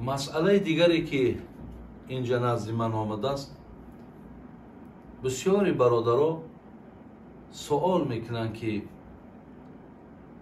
مسئله دیگری که اینجا نزد من آمده است، بسیاری برادرها سوال میکنن که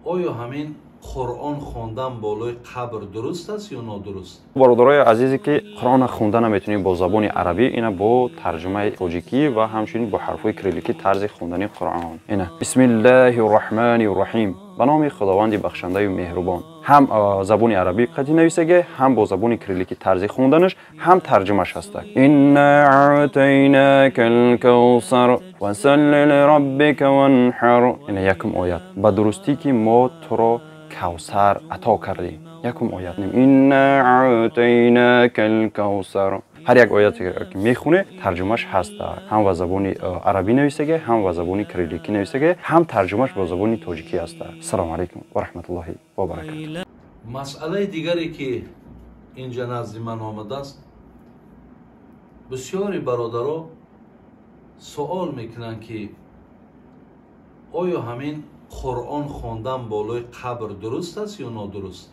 آیا همین قرآن خواندن بالای قبر درست است یا نادرست؟ برادرای عزیزی که قرآن خوندن میتونیم با زبان عربی، اینا با ترجمه تاجیکی و همچنین با حرفای کریلیکی طرز خوندن قرآن. اینا بسم الله الرحمن الرحیم، به نام خداوند بخشنده و مهربان. هم زبان عربی قدی نویسه، هم با زبان کریلیکی طرز خوندنش، هم ترجمهش هست. انا اعطیناک الکوثر فصل لربک وانحر. اینا یکم آیت به درستی که ما تو را کوثر عطا کردیم. یکم آیت نیم انا اعطیناک الکوثر. هر یک آیت که میخونه ترجمهش هست، هم به زبان عربی نویسه، هم به زبان کریلیکی نویسه، هم ترجمهش به زبان تاجیکی است. السلام علیکم و رحمت الله و برکاته. مسئله دیگری که اینجا نزد من آمده است، بسیاری برادرها سوال میکنن که آیا همین قرآن خواندن بالای قبر درست است یا نادرست؟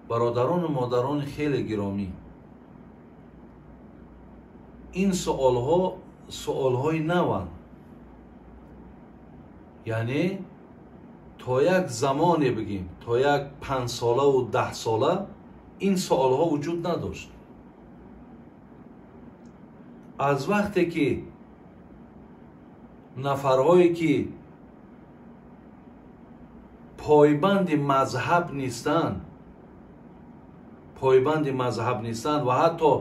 برادران و مادران خیلی گرامی، این سوالهای نوند. یعنی تا یک زمانی بگیم، تا یک 5 ساله و 10 ساله این سوالها وجود نداشت. از وقتی که نفرهایی که پایبند مذهب نیستند و حتی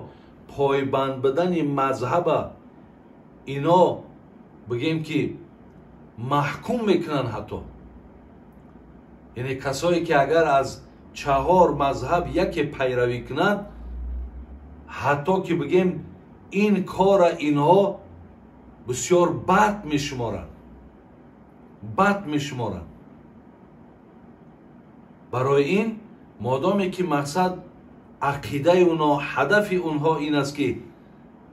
پایبند بدن مذهب اینا بگیم که محکوم میکنن، حتی یعنی کسایی که اگر از 4 مذهب یکی پیروی کنند، حتی که بگیم این کار اینها بسیار بد میشمارند. برای این مادامی که مقصد عقیده اونا، هدف اونها این است که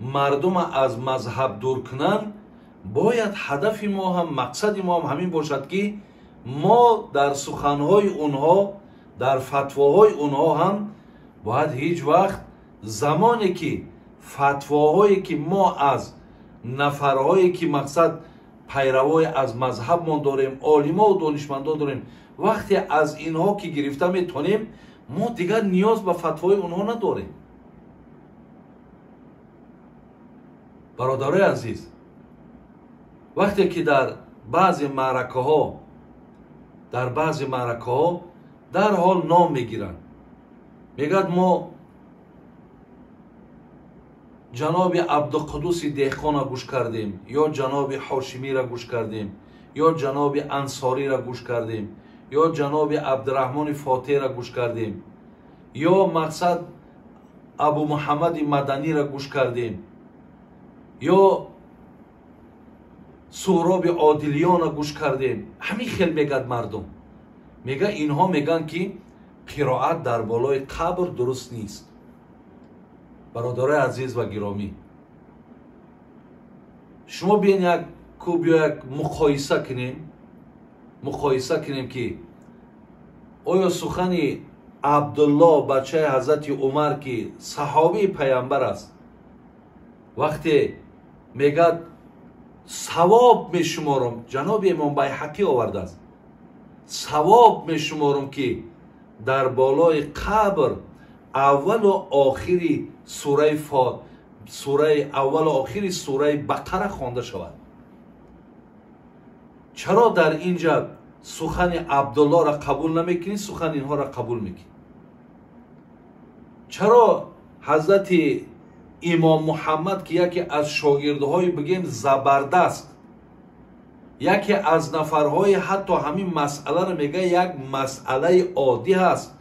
مردم از مذهب دور کنن، باید هدف ما هم، مقصد ما هم همین باشد که ما در سخنهای اونها، در فتواهای اونها هم باید هیچ وقت زمانی که فتواهایی که ما از نفرهایی که مقصد پیروای از مذهب ما داریم، عالما و دانشمندان داریم، وقتی از اینها که گرفته میتونیم، ما دیگر نیاز به فتوای اونها نداریم. برادرای عزیز، وقتی که در بعضی معرکه ها در حال نام میگیرن، میگد ما جناب عبدالقدوس دهقان را گوش کردیم، یا جناب هاشمی را گوش کردیم، یا جناب انصاری را گوش کردیم، یا جناب عبدالرحمن فاتح را گوش کردیم، یا مقصد ابو محمد مدنی را گوش کردیم، یا سهراب عادلیان را گوش کردیم. همین خیلی میگد مردم، میگه اینها میگن که قرائت در بالای قبر درست نیست. برادرای عزیز و گرامی، شما بیاین یک مقایسه کنیم که آیا سخن عبدالله بچه حضرت عمر که صحابی پیامبر است، وقتی میگد ثواب میشمارم، جناب امام بیهقی آورده است، ثواب میشمارم که در بالای قبر اول و آخری سوره بقره خوانده شود. چرا در اینجا سخن عبدالله را قبول نمیکنی، سخن اینها را قبول میکنی؟ چرا حضرت امام محمد که یکی از شاگردهای بگیم زبردست، یکی از نفرهای حتی همین مسئله را میگه یک مسئله عادی هست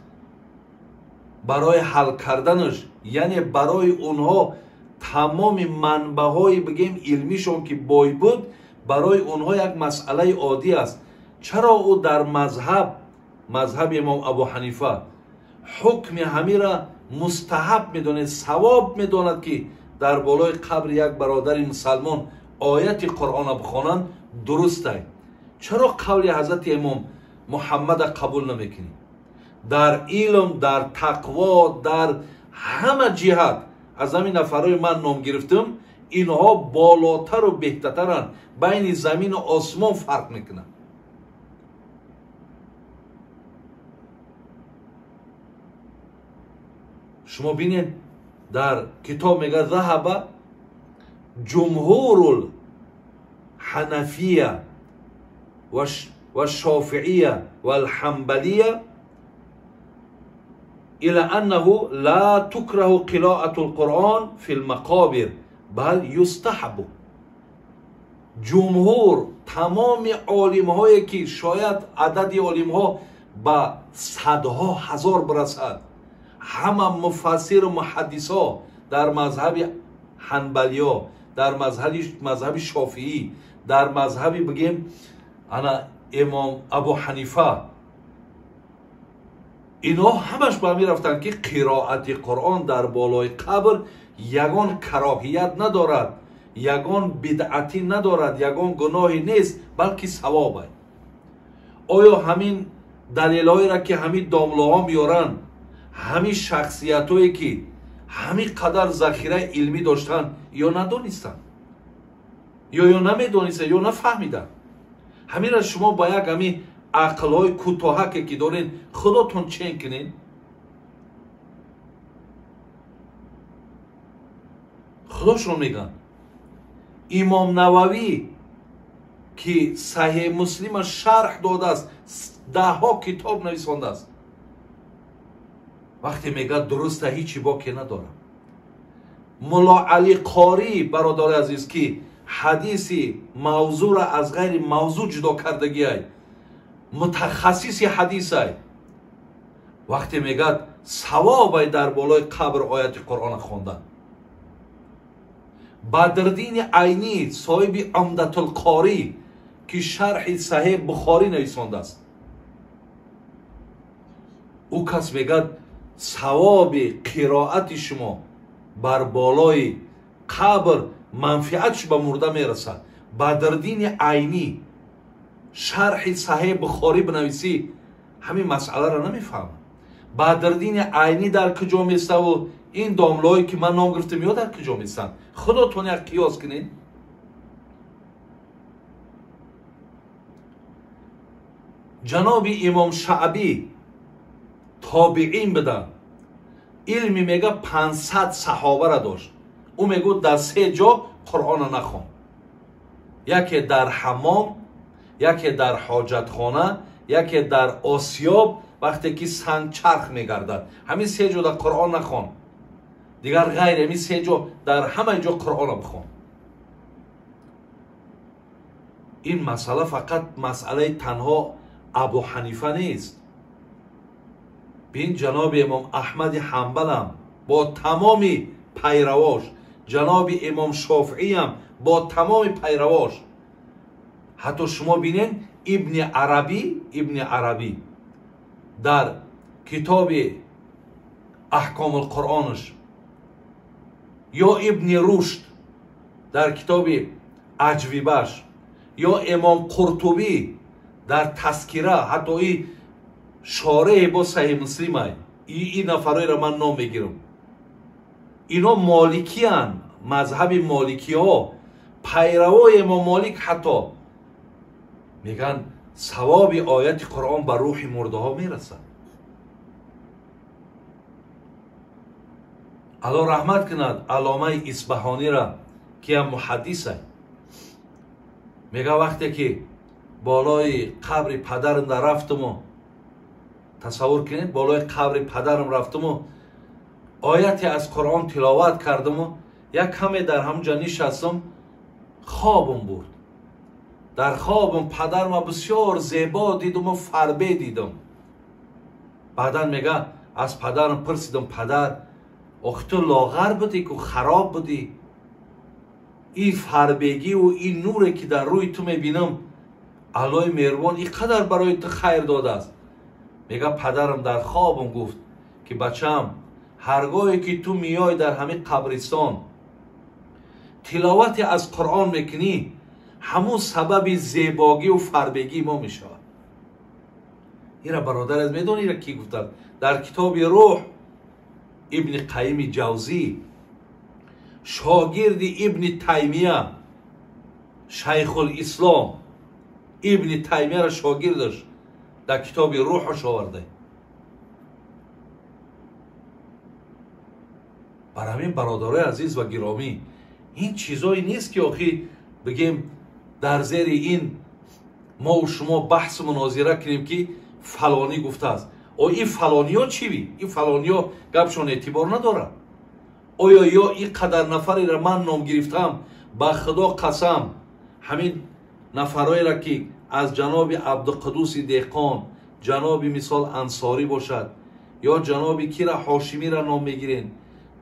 برای حل کردنش، یعنی برای اونها تمام منبع های بگیم علمیشون که بای بود، برای اونها یک مسئله عادی است. چرا او در مذهب امام ابو حنیفه حکم همین را مستحب میدونه، ثواب میداند که در بالای قبر یک برادر مسلمان آیت قرآن بخوانند درسته؟ چرا قول حضرت امام محمد قبول نمیکنی؟ در علم، در تقوا، در همه جهت از همین نفرای من نام گرفتم، اینها بالاتر و بهترن، بین زمین و آسمان فرق میکنن. شما بینید در کتاب میگه ذهب جمهور الحنفیه و الشافعیه و الحنبلیه الى انه لا تكره قراءة القرآن في المقابر بل يستحب. جمهور تمام علم هایی که شاید عدد علم ها به صدها هزار برسد، همه مفسر و محدث ها در مذهب حنبلی ها، در مذهب شافعی، در مذهب بگیم انا امام ابو حنیفه، اینا همش با می رفتن که قرائت قرآن در بالای قبر یگان کراهیت ندارد، یگان بدعتی ندارد، یگان گناهی نیست، بلکه ثواب است. آیا همین دلیلایی را که همین داملوها میارن، همین شخصیت هایی که همین قدر ذخیره علمی داشتن یا ندانستن یا نمیدانستن یا نفهمیدن؟ همین را شما با یک همین عقلهای کوتاهک که دارین خودتون چین کنین. خداشون میگن امام نووی که صحیح مسلم شرح داده است، 10 کتاب نویسنده است، وقتی میگه درسته هیچی باکی نداره. ملا علی قاری برادر عزیز که حدیث موضوع را از غیر موضوع جدا کردگی ای، متخصص حدیث ای، وقتی میگه ثواب در بالای قبر آیت قرآن خوندن. بدردین عینی صاحب عمدة القاری که شرح صحیح بخاری نویسنده است، او کس میگه ثواب قرائت شما بر بالای قبر منفعتش به مرده میرسد. بدردین عینی شرح صحیح بخاری بنویسی، همین مسئله را نمیفهم. بدردین عینی در کجا میسته و این داملایی که من نام گرفتم یا در کجا میستن؟ خودتون یک قیاس کنین. جناب امام شعبی تابعین بدن، علمی میگه 500 صحابه را داشت. او میگه در 3 جا قرآن نخوان، یکی در حمام، یکی در حاجتخانه، یکی در آسیاب وقتی که سنگ چرخ میگردد، همین 3 جا در قرآن نخوان، دیگر غیر همین 3 جا در همه جا قرآن بخوان. این مسئله فقط مسئله تنها ابو حنیفه نیست. بین جناب امام احمد حنبل هم با تمام پیرواش، جناب امام شافعی هم با تمام پیرواش، حتی شما بینین ابن عربی در کتاب احکام القرآنش، یا ابن رشد در کتاب اجوبهش، یا امام قرطبی در تذکره، حتی این شارح با صحیح مسلم های، این نفرای را من نام میگیرم، اینا مالکی هن، مذهب مالکی ها، پیروای امام مالک، حتی میگن ثواب آیت قرآن بر روح مرده ها میرسد. الله رحمت کند علامه اصبهانی را که هم محدث است، میگه وقتی که بالای قبر پدرم در رفتم و تصور کنید بالای قبر پدرم رفتم و آیتی از قرآن تلاوت کردم و یک کمی در همونجا نشستم، خوابم بود. در خوابم پدرم بسیار زیبا دیدم و فربه دیدم. بعدا میگه از پدرم پرسیدم پدر آخه تو لاغر بودی که خراب بودی؟ این فربگی و این نوری که در روی تو میبینم الله مهربان اینقدر برای تو خیر داده است. میگه پدرم در خوابم گفت که بچم هرگاهی که تو میای در همین قبرستان تلاوت از قرآن میکنی، همون سبب زیباگی و فربگی ما میشود. اینا برادر از میدونی اینا کی گفتن؟ در کتاب روح ابن قیم جوزی شاگرد ابن تیمیه شیخ الاسلام ابن تیمیه را شاگردش در کتاب روحش آورده. برای همین برادرای عزیز و گرامی این چیزایی نیست که آخی بگیم در زیر این ما و شما بحث مناظره کنیم که فلانی گفته است. این فلانی ها چی بی؟ این فلانی ها گپشان اعتبار نداره. آیا یا این قدر نفری را من نام گرفتم با خدا قسم همین نفرایی را که از جناب عبدالقدوس دهقان جناب مثال انصاری باشد یا جناب کیرا هاشمی را نام میگیرین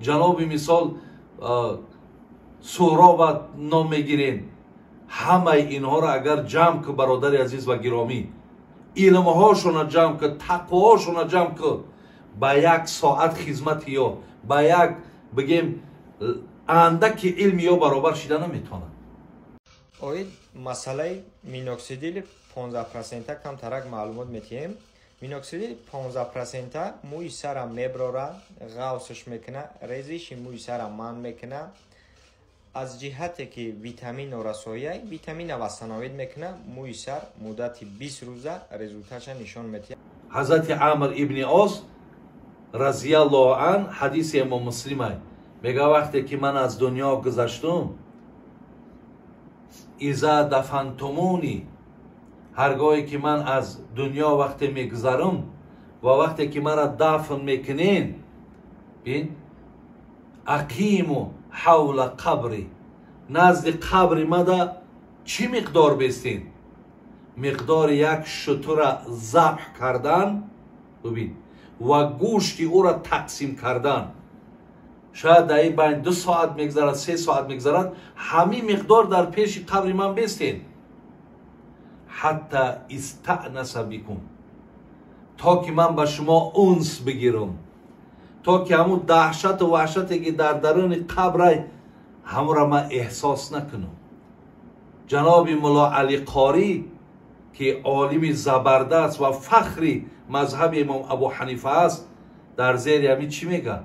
جناب مثال سهراب نام میگیرین همه اینها را اگر جمع که برادر عزیز و گرامی علم هاشون جمع که تقوا هاشون جمع که با یک ساعت خدمت یا با یک بگیم اندک علم یا برابر شده نمیتونه. اوید مسئله مینوکسیدیل 15% کم ترک معلومات میتیم. مینوکسیدیل 15% موی سر میبراره غوصش میکنه ریزش موی سر من میکنه از جهتی که ویتامین و رسایه ویتامین وستناوید میکنه موی سر مدت 20 روزه رزولتش نشان میده. حضرت عمر ابن عاص رضی الله عنه حدیث امام مسلم میگه وقتی که من از دنیا گذشتم اذا دفنتمونی هرگاهی که من از دنیا وقتی میگذرم و وقتی که من را دفن میکنین بین اقیمو حول قبری نزد قبر مده چی مقدار بیستین؟ مقدار یک شتر ذبح کردن ببین و گوشت او را تقسیم کردن. شاید در این بین 2 ساعت میگذرد 3 ساعت میگذرد همین مقدار در پیش قبر من بیستین حتی استأنس بکم تا که من به شما انس بگیرم تا که همون دهشت و وحشتی که در درون قبر همون را من احساس نکنم. جناب مولا علی قاری که عالم زبردست و فخری مذهب امام ابو حنیفه است در زیر همین چی میگه؟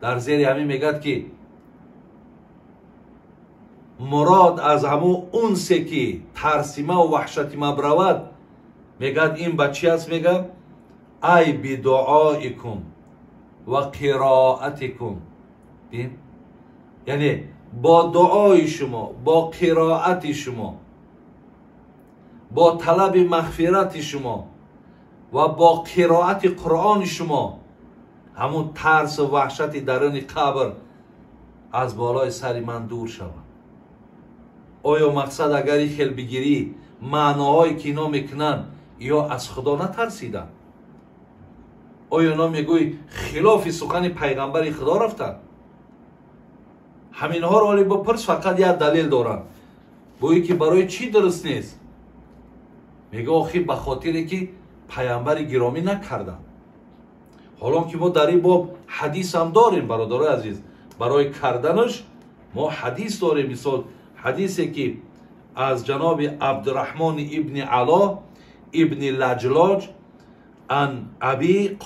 در زیر همین میگه که مراد از همون انسی که ترسیمه و وحشتی ما برود میگه این بچی است میگه ای بدعائکم و قرائتکم یعنی با دعای شما با قرائت شما با طلب مغفرت شما و با قرائت قرآن شما همون ترس و وحشت درون قبر از بالای سر من دور شود. آیا مقصد اگر این خیل بگیری معناهایی که اینا میکنن یا از خدا نترسیدن؟ آیا اینا میگوی خلاف سخن پیغمبر خدا رفتن؟ همین ها رو بپرس فقط یک دلیل دارن بویی که برای چی درست نیست؟ میگه آخی به خاطری که پیامبر گرامی نکردن. حالا که ما در این باب حدیث هم داریم برادر عزیز برای کردنش ما حدیث داریم. مثال حدیثی که از جناب عبدالرحمن ابن علا ابن لجلاج ان ابی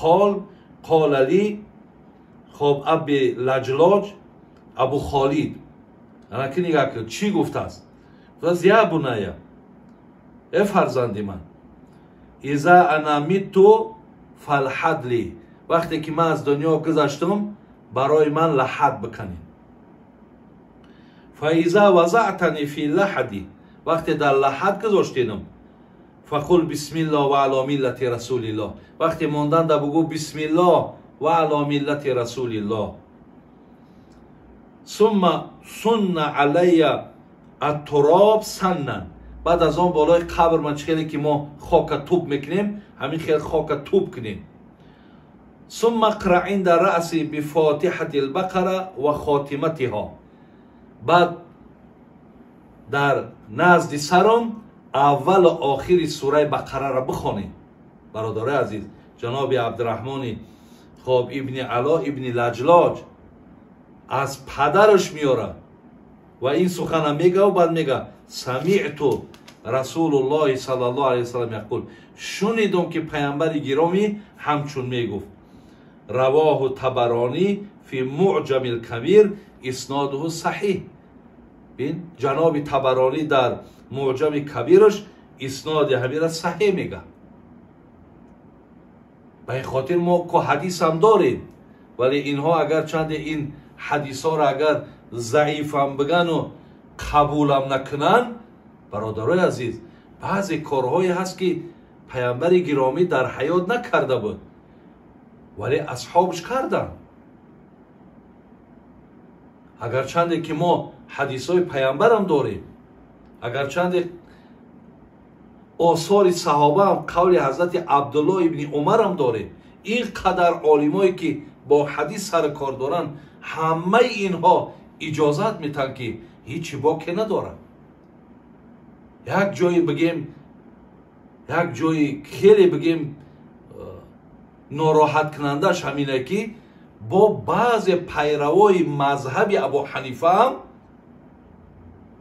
قال لی خب ابی لجلاج ابو خالد انا که نگاه کرد چی گفته است؟ گفت یا بنیه ای فرزندی من اذا انا میتو فالحد لی وقتی که من از دنیا گذشتم برای من لحد بکنین. فاذا وضعتنی فی لحدی وقتی در لحد گذاشتینم فقل بسم الله و علی ملت رسول الله وقتی موندن در بگو بسم الله و علی ملت رسول الله. ثم سن علی التراب سنن بعد از آن بالای قبر من چخیلی که ما خاک توب میکنیم همین خیلی خاک توب کنیم. ثم اقرأ عند رأسی بفاتحة البقره و خاتمتها بعد در نزد سرم اول و آخر سوره بقره را بخوانید. برادر عزیز جناب عبدالرحمن خب ابن علا ابن لجلاج از پدرش میاره و این سخن میگه و بعد میگه سمعت رسول الله صلی الله علیه وسلم یقول، شنیدم که پیامبر گرامی همچون میگفت. رواه طبرانی فی معجم الکبیر اسناده صحیح. بین جناب طبرانی در معجم کبیرش اسناد همین را صحیح میگه. به این خاطر ما که حدیث هم داریم، ولی اینها اگر چند این حدیث ها را اگر ضعیف هم بگن و قبول هم نکنن، برادرای عزیز بعضی کارهایی هست که پیامبر گرامی در حیات نکرده بود ولی اصحابش کردن. اگر چنده که ما حدیث های پیامبر هم داریم، اگر چنده آثار صحابه هم قول حضرت عبدالله ابن عمر هم داریم، این قدر عالمایی که با حدیث سر کار دارن همه اینها اجازت میتن که هیچی باکی ندارن. یک جایی بگیم، یک جایی خیلی بگیم ناراحت کنندش همینه که با بعض پیروای مذهب ابو حنیفه هم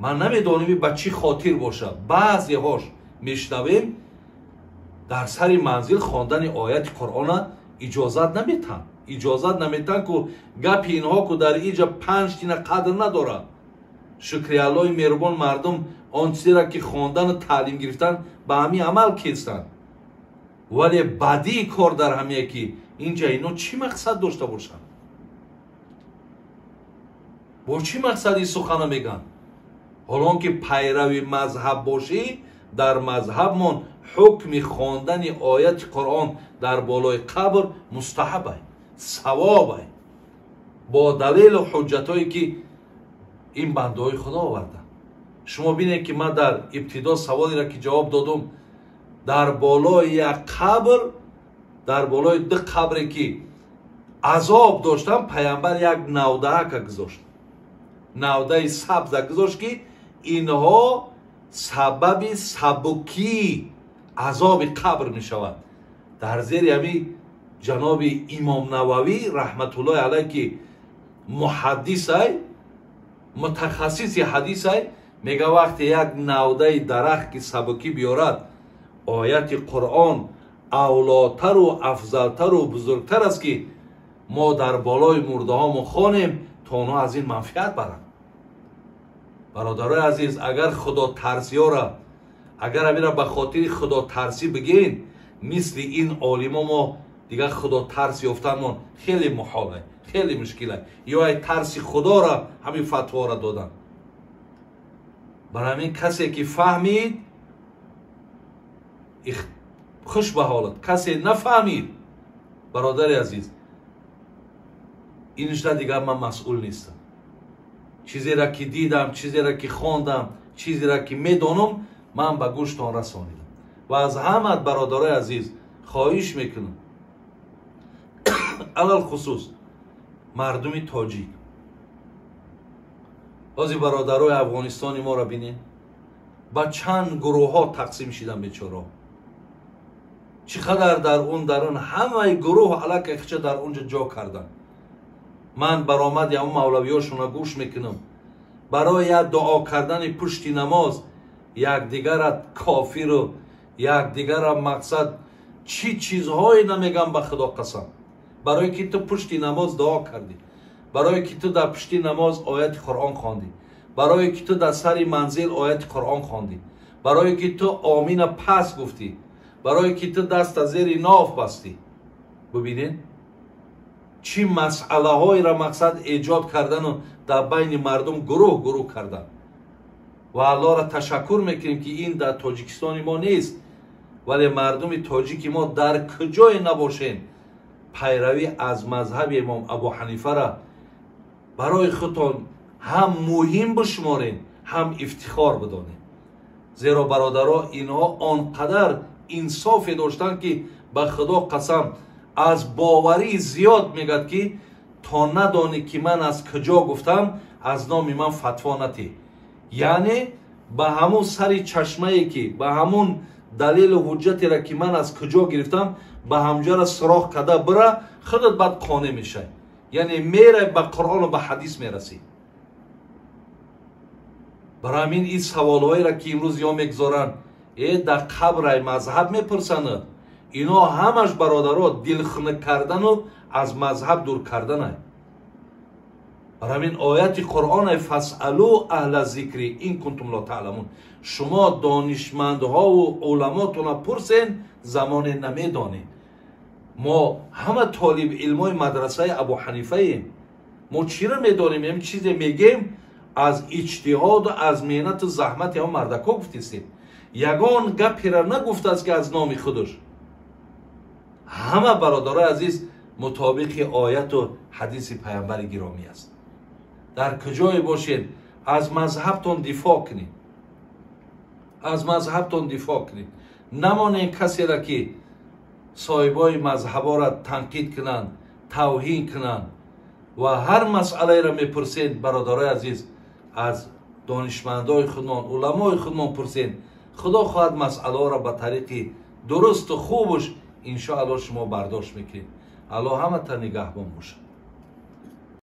من نمیدانم به چی خاطر باشه، بعضی هاش میشنویم در سر منزل خواندن آیت قرآن اجازت نمیتن. اجازت نمیتن که گپ اینها که در اینجا 5 تینه قدر نداره. شکر الله مهربان مردم آن چیزی را که خواندن و تعلیم گرفتن به همین عمل کردن، ولی بدی کار در همه که اینجا اینا چی مقصد داشته باشن؟ با چی مقصدی سخن میگن؟ حالا که پیروی مذهب باشی، در مذهبمون حکم خواندن آیت قرآن در بالای قبر مستحبه، ثوابه، با دلیل و حجتایی که این بنده های خدا آوردن. شما بینید که من در ابتدا سوالی را که جواب دادم، در بالای یک قبر، در بالای 2 قبری که عذاب داشتن، پیامبر یک نودهک گذاشت، نوده سبز گذاشت که اینها سبب سبکی عذاب قبر می شود. در زیر همین جناب امام نووی رحمت الله علیه که محدث ای، متخصص حدیث ای، میگه وقتی یک نوده درخت که سبکی بیارد، آیت قرآن اولاتر و افضلتر و بزرگتر است که ما در بالای مرده ها مخوانیم تا اونا از این منفعت برند. برادرای عزیز، اگر خدا ترسی ها را، اگر همین را به خاطر خدا ترسی بگین، مثل این عالما ما دیگه خدا ترسی یافتنمون خیلی محاله، خیلی مشکله. یا ای ترسی خدا را همین فتوا را دادن. برای همین کسی که فهمید خوش به حالت، کسی نفهمید برادر عزیز اینش دیگه من مسئول نیستم. چیزی را که دیدم، چیزی را که خواندم، چیزی را که میدانم من به گوشتان رسانیدم. و از همه برادرای عزیز خواهش میکنم علل خصوص مردم تاجیک، بعضی برادرای افغانستانی ما را بینید با چند گروه ها تقسیم شدن بیچاره. چقدر در اون همه گروه علاقه اخچه در اونجا جا کردن. من برآمد یا اون مولویاشون را گوش میکنم، برای دعا کردن پشت نماز یک دیگر کافر و یک دیگر مقصد چی چیزهایی نمیگم به خدا قسم. برای که تو پشت نماز دعا کردی، برای که تو در پشت نماز آیت قرآن خواندی، برای که تو در سر منزل آیت قرآن خواندی، برای که تو آمین پس گفتی، برای که تو دست از زیر ناف بستی. ببینین چی مسئله های را مقصد ایجاد کردن و در بین مردم گروه کردن. و الله را تشکر میکنیم که این در تاجیکستان ما نیست، ولی مردم تاجیک ما در کجای نباشین پیروی از مذهب امام ابو حنیفه را برای خودتان هم مهم بشمارین، هم افتخار بدانین. زیرا برادرها اینها آنقدر انصاف داشتن که به خدا قسم از باوری زیاد میگد که تا ندانی که من از کجا گفتم از نام من فتوا نتی. یعنی به همون سری چشمه که به همون دلیل و حجتی را که من از کجا گرفتم به همجا را سراخ کده بره، خودت بعد قانع میشه. یعنی میره به قرآن و به حدیث میرسی. برای همین این سوالهایی را که امروز یا میگذارن در قبر مذهب میپرسند، اینا همش برادرها دلخنک کردن و از مذهب دور کردن است. برای همین آیت قرآن فاسالوا اهل ذکر این کنتم لا تعلمون، شما دانشمندها و علماتون پرسین زمان نمیدانید. ما همه طالب علمای مدرسه ابو حنیفه ایم. ما چی را میدانیم؟ این چیزی میگیم از اجتهاد و از محنت و زحمت هم مردکا گفتیم. یگان گپی را نگفت است که از نام خودش. همه برادرای عزیز مطابق آیت و حدیث پیامبر گرامی است. در کجای باشید از مذهبتون دفاع کنید، از مذهبتون دفاع کنید. نمانید کسی را که صاحبای مذهبا را تنقید کنند، توهین کنند و هر مسئله را میپرسید. برادرای عزیز از دانشمندای خودمان، علمای خودمان پرسید. خدا خواهد مسئله را به طریق درست و خوبش انشاءالله شما برداشت میکنید. الله همه تا نگهبان باشه.